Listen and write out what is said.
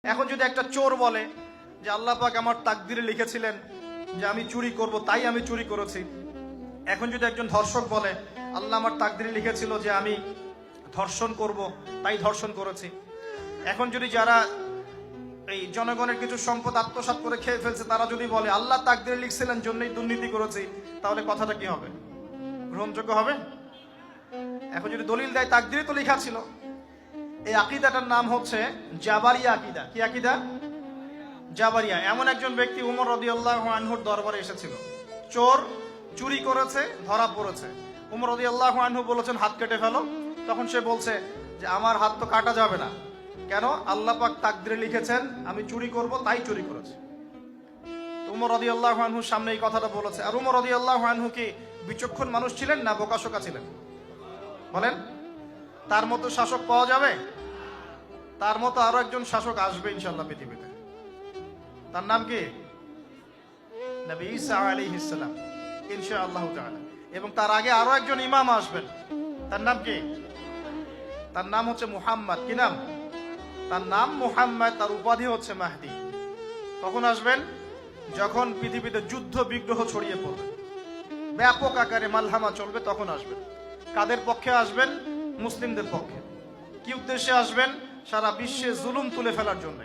এখন যদি একটা চোর বলে যে আল্লাহ পাক আমার তাকদিরে লিখেছিলেন যে আমি চুরি করব, তাই আমি চুরি করেছি। এখন যদি একজন ধর্ষক বলে আল্লাহ আমার তাকদিরে লিখেছিল যে আমি ধর্ষণ করব, তাই ধর্ষণ করেছি। এখন যদি যারা এই জনগণের কিছু সম্পদ আত্মসাৎ করে খেয়ে ফেলছে তারা যদি বলে আল্লাহ তাকদিরে লিখছিলেন জন্যই দুর্নীতি করেছি, তাহলে কথাটা কি হবে? গ্রহণযোগ্য হবে? এখন যদি দলিল দেয় তাকদিরে তো লেখা ছিল। এই আকীদাটার নাম হচ্ছে জাবারিয়া আকীদা। কি আকীদা? জাবারিয়া। এমন একজন ব্যক্তি উমর রাদিয়াল্লাহু আনহুর দরবারে এসেছিল। চোর চুরি করেছে, ধরা পড়েছে। উমর রাদিয়াল্লাহু আনহু বলেছেন হাত কেটে ফেলো। তখন সে বলছে যে আমার হাত তো কাটা যাবে না। কেন? আল্লাহ পাক তাকদিরে লিখেছেন আমি চুরি করব, তাই চুরি করেছি। উমর রাদিয়াল্লাহু আনহুর সামনে এই কথাটা বলেছে। আর উমর রাদিয়াল্লাহু আনহু কি বিচক্ষণ মানুষ ছিলেন না বোকাশোকা ছিলেন? বলেন, তার মতো শাসক পাওয়া যাবে? তার মতো আরো একজন শাসক আসবে ইনশাআল্লাহ পৃথিবীতে। তার নাম কি? নবী ঈসা আলাইহিস সালাম, ইনশাআল্লাহ তাআলা। এবং তার আগে আরো একজন ইমাম আসবেন। তার নাম কি? তার নাম হচ্ছে মুহাম্মদ। কি নাম? তার নাম মুহাম্মদ, তার উপাধি হচ্ছে মাহদী। কখন আসবেন? যখন পৃথিবীতে যুদ্ধ বিগ্রহ ছড়িয়ে পড়বে, ব্যাপক আকারে মালহামা চলবে, তখন আসবেন। কাদের পক্ষে আসবেন? মুসলিমদের পক্ষে। কি উদ্দেশ্যে আসবেন? সারা বিশ্বে জুলুম তুলে ফেলার জন্য।